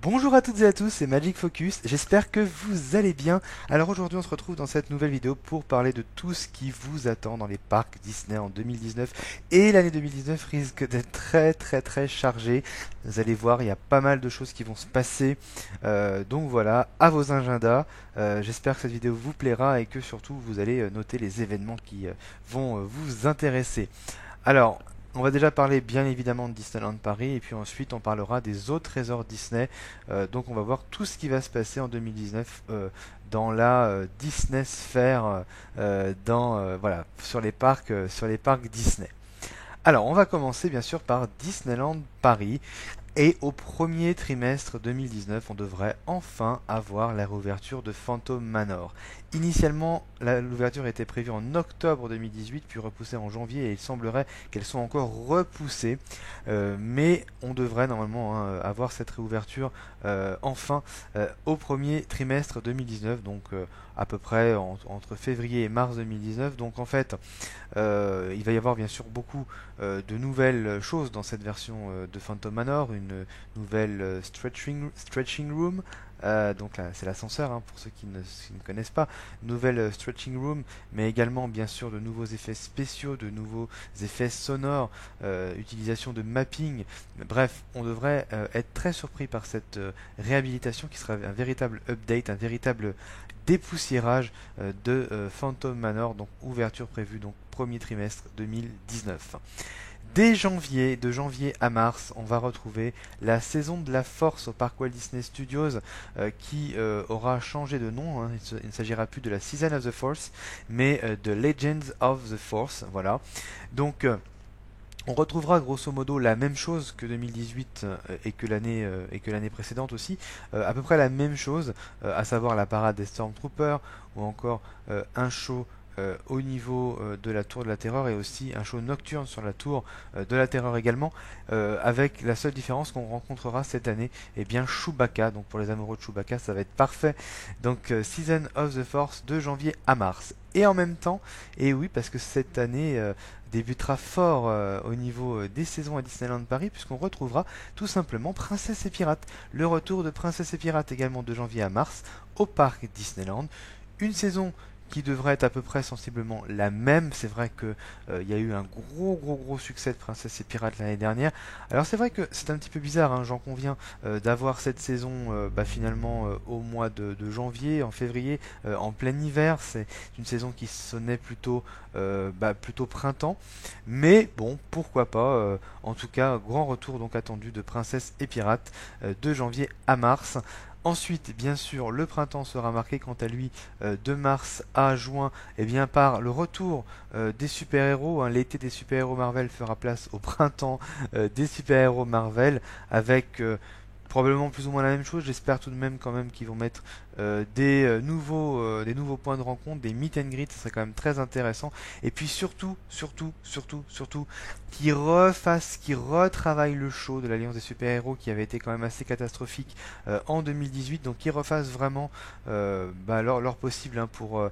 Bonjour à toutes et à tous, c'est Magic Focus, j'espère que vous allez bien. Alors aujourd'hui on se retrouve dans cette nouvelle vidéo pour parler de tout ce qui vous attend dans les parcs Disney en 2019. Et l'année 2019 risque d'être très chargée. Vous allez voir, il y a pas mal de choses qui vont se passer. Donc voilà, à vos agendas. J'espère que cette vidéo vous plaira et que surtout vous allez noter les événements qui vont vous intéresser. Alors, on va déjà parler bien évidemment de Disneyland Paris et puis ensuite on parlera des autres resorts Disney. Donc on va voir tout ce qui va se passer en 2019 dans la Disney Sphere, voilà, sur les parcs Disney. Alors on va commencer bien sûr par Disneyland Paris. Et au premier trimestre 2019, on devrait enfin avoir la réouverture de Phantom Manor. Initialement, l'ouverture était prévue en octobre 2018, puis repoussée en janvier, et il semblerait qu'elles soient encore repoussées. Mais on devrait normalement avoir cette réouverture enfin au premier trimestre 2019, donc à peu près entre février et mars 2019. Donc en fait, il va y avoir bien sûr beaucoup de nouvelles choses dans cette version de Phantom Manor, une nouvelle stretching room. Donc là, c'est l'ascenseur hein, pour ceux qui ne connaissent pas. Nouvelle stretching room, mais également bien sûr de nouveaux effets spéciaux, de nouveaux effets sonores, utilisation de mapping. Bref, on devrait être très surpris par cette réhabilitation qui sera un véritable update, un véritable dépoussiérage de Phantom Manor, donc ouverture prévue donc premier trimestre 2019. Dès janvier, de janvier à mars, on va retrouver la saison de la Force au parc Walt Disney Studios qui aura changé de nom. Hein. Il ne s'agira plus de la Season of the Force, mais de Legends of the Force. Voilà. Donc on retrouvera grosso modo la même chose que 2018 et que l'année précédente aussi, à peu près la même chose, à savoir la parade des Stormtroopers ou encore un show au niveau de la tour de la Terreur et aussi un show nocturne sur la tour de la Terreur également, avec la seule différence qu'on rencontrera cette année, et bien Chewbacca. Donc pour les amoureux de Chewbacca, ça va être parfait. Donc Season of the Force de janvier à mars. Et en même temps, et oui, parce que cette année débutera fort au niveau des saisons à Disneyland Paris, puisqu'on retrouvera tout simplement Princesse et Pirates. Le retour de Princesse et Pirates également de janvier à mars au parc Disneyland. Une saison qui devrait être à peu près sensiblement la même. C'est vrai que il y a eu un gros succès de Princesse et Pirates l'année dernière. Alors c'est vrai que c'est un petit peu bizarre, hein, j'en conviens, d'avoir cette saison finalement au mois de janvier, en février, en plein hiver. C'est une saison qui sonnait plutôt printemps. Mais bon, pourquoi pas. En tout cas, grand retour donc attendu de Princesse et Pirates de janvier à mars. Ensuite, bien sûr, le printemps sera marqué quant à lui de mars à juin par le retour des super-héros. Hein. L'été des super-héros Marvel fera place au printemps des super-héros Marvel avec probablement plus ou moins la même chose. J'espère tout de même quand même qu'ils vont mettre des nouveaux points de rencontre, des meet and greet, ça serait quand même très intéressant. Et puis surtout, qu'ils retravaillent le show de l'Alliance des super-héros qui avait été quand même assez catastrophique en 2018. Donc qu'ils refassent vraiment leur possible hein, pour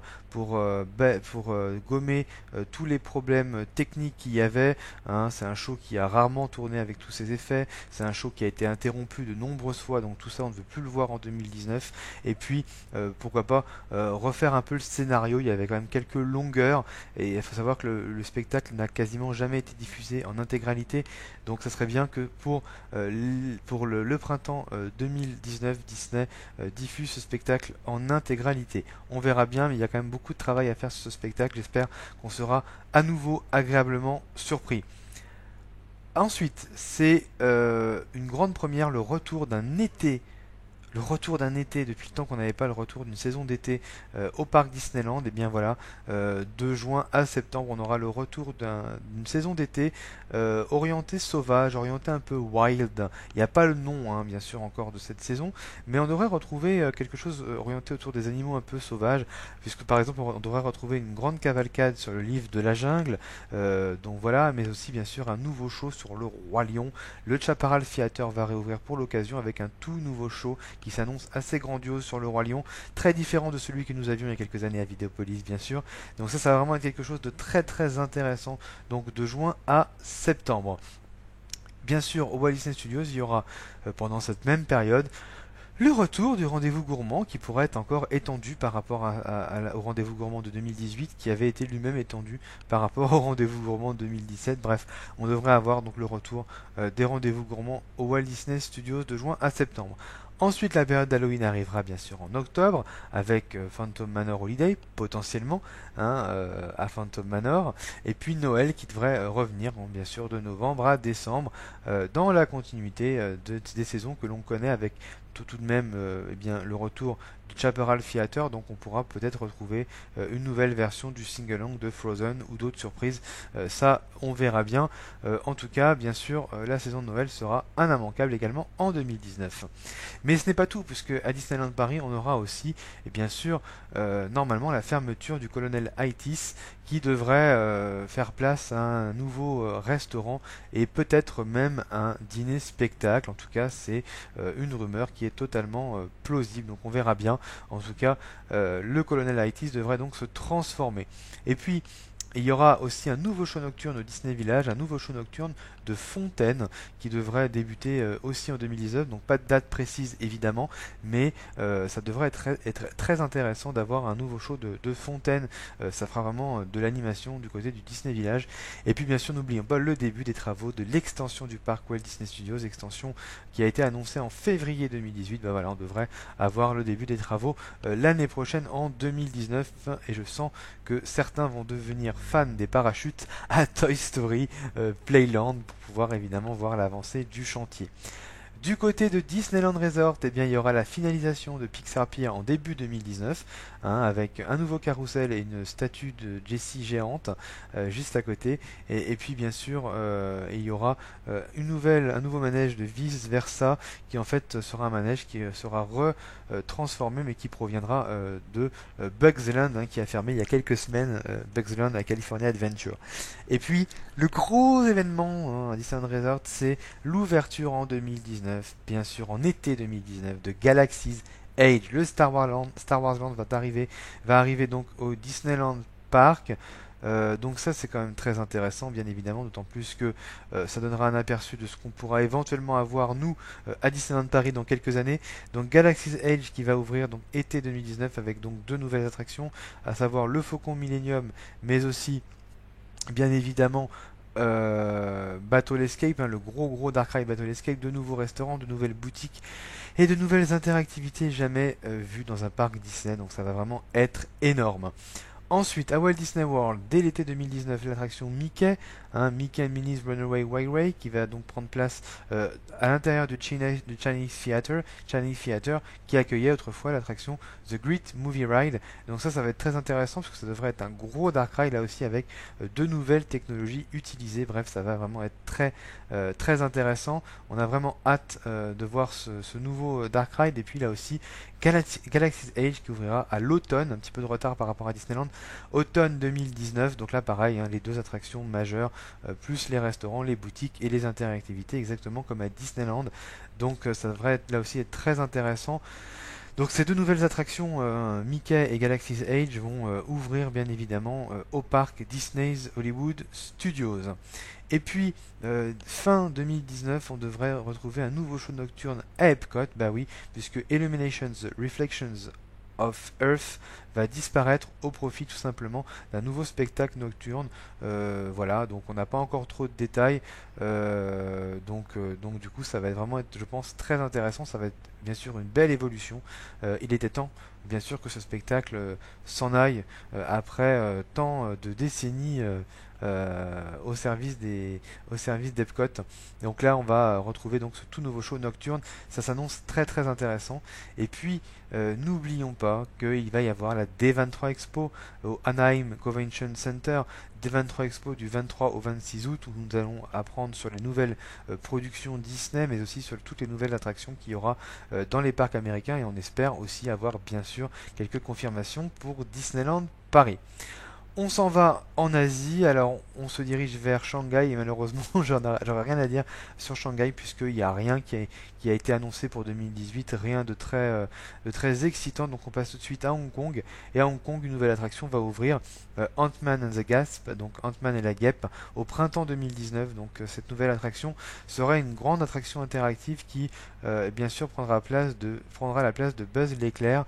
gommer tous les problèmes techniques qu'il y avait. Hein. C'est un show qui a rarement tourné avec tous ses effets. C'est un show qui a été interrompu de nombreuses fois. Donc tout ça, on ne veut plus le voir en 2019. Et puis, pourquoi pas refaire un peu le scénario. Il y avait quand même quelques longueurs. Et il faut savoir que le spectacle n'a quasiment jamais été diffusé en intégralité. Donc ça serait bien que pour le printemps 2019, Disney diffuse ce spectacle en intégralité. On verra bien, mais il y a quand même beaucoup de travail à faire sur ce spectacle. J'espère qu'on sera à nouveau agréablement surpris. Ensuite, c'est une grande première, le retour d'un été depuis le temps qu'on n'avait pas le retour d'une saison d'été au parc Disneyland. Et bien voilà, de juin à septembre, on aura le retour d'une saison d'été orientée sauvage, orientée un peu wild. Il n'y a pas le nom, hein, bien sûr, encore de cette saison, mais on devrait retrouver quelque chose orienté autour des animaux un peu sauvages, puisque par exemple, on devrait retrouver une grande cavalcade sur le livre de la jungle, donc voilà, mais aussi bien sûr un nouveau show sur le Roi Lion. Le Chaparral Theater va réouvrir pour l'occasion avec un tout nouveau show qui s'annonce assez grandiose sur le Roi Lion, très différent de celui que nous avions il y a quelques années à Vidéopolis bien sûr. Donc ça va vraiment être quelque chose de très intéressant, donc de juin à septembre. Bien sûr, au Walt Disney Studios, il y aura pendant cette même période le retour du rendez-vous gourmand qui pourrait être encore étendu par rapport au rendez-vous gourmand de 2018 qui avait été lui-même étendu par rapport au rendez-vous gourmand de 2017. Bref, on devrait avoir donc le retour des rendez-vous gourmands au Walt Disney Studios de juin à septembre. Ensuite, la période d'Halloween arrivera bien sûr en octobre avec Phantom Manor Holiday potentiellement à Phantom Manor, et puis Noël qui devrait revenir bien sûr de novembre à décembre dans la continuité des saisons que l'on connaît avec tout de même eh bien, le retour du Chaparral Theater, donc on pourra peut-être retrouver une nouvelle version du sing-along de Frozen ou d'autres surprises. Ça, on verra bien. En tout cas, bien sûr, la saison de Noël sera un immanquable également en 2019. Mais ce n'est pas tout, puisque à Disneyland Paris, on aura aussi, et bien sûr, normalement la fermeture du Colonel Itis qui devrait faire place à un nouveau restaurant et peut-être même un dîner spectacle. En tout cas, c'est une rumeur qui est totalement plausible. Donc on verra bien. En tout cas, le Colonel Itis devrait donc se transformer. Et puis, il y aura aussi un nouveau show nocturne au Disney Village, un nouveau show nocturne de Fontaine qui devrait débuter aussi en 2019. Donc pas de date précise évidemment, mais ça devrait être très intéressant d'avoir un nouveau show de Fontaine. Ça fera vraiment de l'animation du côté du Disney Village. Et puis bien sûr, n'oublions pas le début des travaux de l'extension du parc Walt Disney Studios, extension qui a été annoncée en février 2018. Ben voilà, on devrait avoir le début des travaux l'année prochaine en 2019, et je sens que certains vont devenir fans des parachutes à Toy Story Playland pour pouvoir évidemment voir l'avancée du chantier. Du côté de Disneyland Resort, eh bien, il y aura la finalisation de Pixar Pier en début 2019, avec un nouveau carrousel et une statue de Jessie géante juste à côté. Et puis bien sûr, il y aura un nouveau manège de Vice Versa qui en fait sera un manège qui sera transformé mais qui proviendra de Bugs Land qui a fermé il y a quelques semaines, Bugs Land à California Adventure. Et puis le gros événement à Disneyland Resort, c'est l'ouverture en 2019, bien sûr en été 2019, de Galaxy's Edge. Le Star Wars Land va arriver donc au Disneyland Park. Donc ça c'est quand même très intéressant bien évidemment, d'autant plus que ça donnera un aperçu de ce qu'on pourra éventuellement avoir nous à Disneyland Paris dans quelques années. Donc Galaxy's Edge qui va ouvrir donc été 2019 avec donc deux nouvelles attractions, à savoir le Faucon Millennium, mais aussi bien évidemment Battle Escape, le gros Dark Ride Battle Escape, de nouveaux restaurants, de nouvelles boutiques et de nouvelles interactivités jamais vues dans un parc Disney. Donc ça va vraiment être énorme. Ensuite, à Walt Disney World, dès l'été 2019, l'attraction Mickey, Mickey Minnie's Runaway Railway, qui va donc prendre place à l'intérieur du Chinese Theater, qui accueillait autrefois l'attraction The Great Movie Ride. Donc ça va être très intéressant, parce que ça devrait être un gros Dark Ride, là aussi, avec de nouvelles technologies utilisées. Bref, ça va vraiment être très intéressant. On a vraiment hâte de voir ce nouveau Dark Ride, et puis là aussi, Galaxy's Edge qui ouvrira à l'automne, un petit peu de retard par rapport à Disneyland, automne 2019. Donc là pareil, les deux attractions majeures, plus les restaurants, les boutiques et les interactivités, exactement comme à Disneyland. Donc ça devrait être, là aussi être très intéressant. Donc ces deux nouvelles attractions, Mickey et Galaxy's Edge, vont ouvrir bien évidemment au parc Disney's Hollywood Studios. Et puis, fin 2019, on devrait retrouver un nouveau show nocturne à Epcot, bah oui, puisque Illuminations Reflections of Earth va disparaître au profit tout simplement d'un nouveau spectacle nocturne. Voilà, donc on n'a pas encore trop de détails. Donc du coup, ça va vraiment être, je pense, très intéressant. Ça va être bien sûr une belle évolution. Il était temps, bien sûr, que ce spectacle s'en aille après tant de décennies. Au service d'Epcot. Donc là, on va retrouver donc ce tout nouveau show nocturne. Ça s'annonce très intéressant. Et puis, n'oublions pas qu'il va y avoir la D23 Expo au Anaheim Convention Center. D23 Expo du 23 au 26 août, où nous allons apprendre sur les nouvelles productions Disney, mais aussi sur toutes les nouvelles attractions qu'il y aura dans les parcs américains. Et on espère aussi avoir bien sûr quelques confirmations pour Disneyland Paris. On s'en va en Asie, alors on se dirige vers Shanghai et malheureusement j'aurais rien à dire sur Shanghai puisqu'il n'y a rien qui a été annoncé pour 2018, rien de très excitant. Donc on passe tout de suite à Hong Kong et à Hong Kong une nouvelle attraction va ouvrir, Ant-Man and the Gasp, donc Ant-Man et la guêpe au printemps 2019. Donc cette nouvelle attraction sera une grande attraction interactive qui bien sûr prendra la place de Buzz l'éclair.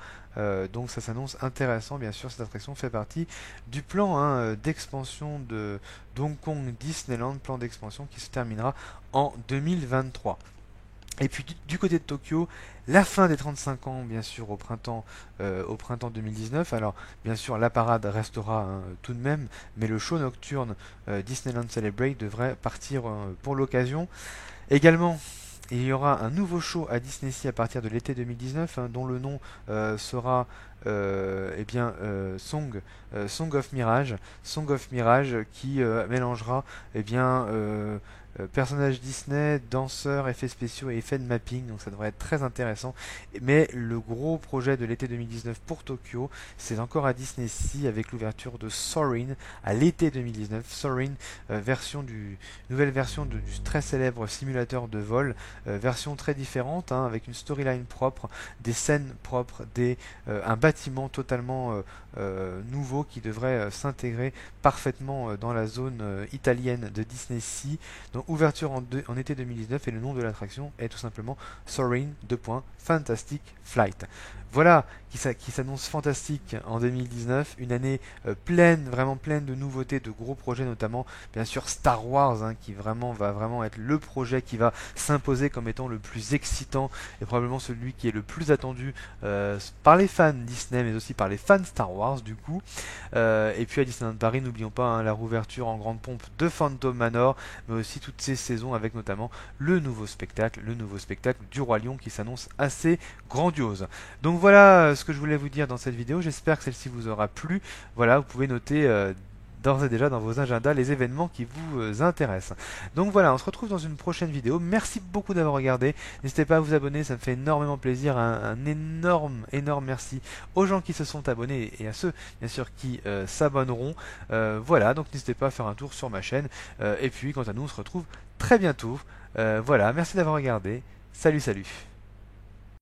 Donc ça s'annonce intéressant, bien sûr cette attraction fait partie du plan d'expansion de Hong Kong Disneyland, plan d'expansion qui se terminera en 2023. Et puis du côté de Tokyo, la fin des 35 ans, bien sûr, au printemps 2019. Alors, bien sûr, la parade restera tout de même, mais le show nocturne Disneyland Celebrate devrait partir pour l'occasion. Également, il y aura un nouveau show à Disney Sea à partir de l'été 2019, dont le nom sera Song of Mirage. Song of Mirage qui mélangera personnages Disney, danseurs, effets spéciaux et effets de mapping, donc ça devrait être très intéressant. Mais le gros projet de l'été 2019 pour Tokyo, c'est encore à Disney Sea avec l'ouverture de Soarin' à l'été 2019. Soarin', nouvelle version du très célèbre simulateur de vol, version très différente, avec une storyline propre, des scènes propres, un bâtiment totalement nouveau qui devrait s'intégrer parfaitement dans la zone italienne de Disney Sea. Donc ouverture en été 2019 et le nom de l'attraction est tout simplement Soarin' Fantastic Flight. Voilà qui s'annonce fantastique en 2019, une année vraiment pleine de nouveautés, de gros projets, notamment bien sûr Star Wars, qui va vraiment être le projet qui va s'imposer comme étant le plus excitant et probablement celui qui est le plus attendu par les fans Disney, mais aussi par les fans Star Wars du coup. Et puis à Disneyland Paris, n'oublions pas la rouverture en grande pompe de Phantom Manor, mais aussi toutes ces saisons avec notamment le nouveau spectacle du Roi Lion qui s'annonce assez grandiose. Donc voilà ce que je voulais vous dire dans cette vidéo, j'espère que celle-ci vous aura plu. Voilà, vous pouvez noter d'ores et déjà dans vos agendas les événements qui vous intéressent. Donc voilà, on se retrouve dans une prochaine vidéo. Merci beaucoup d'avoir regardé. N'hésitez pas à vous abonner, ça me fait énormément plaisir. Un énorme merci aux gens qui se sont abonnés et à ceux bien sûr qui s'abonneront. Voilà, donc n'hésitez pas à faire un tour sur ma chaîne. Et puis quant à nous, on se retrouve très bientôt. Voilà, merci d'avoir regardé. Salut.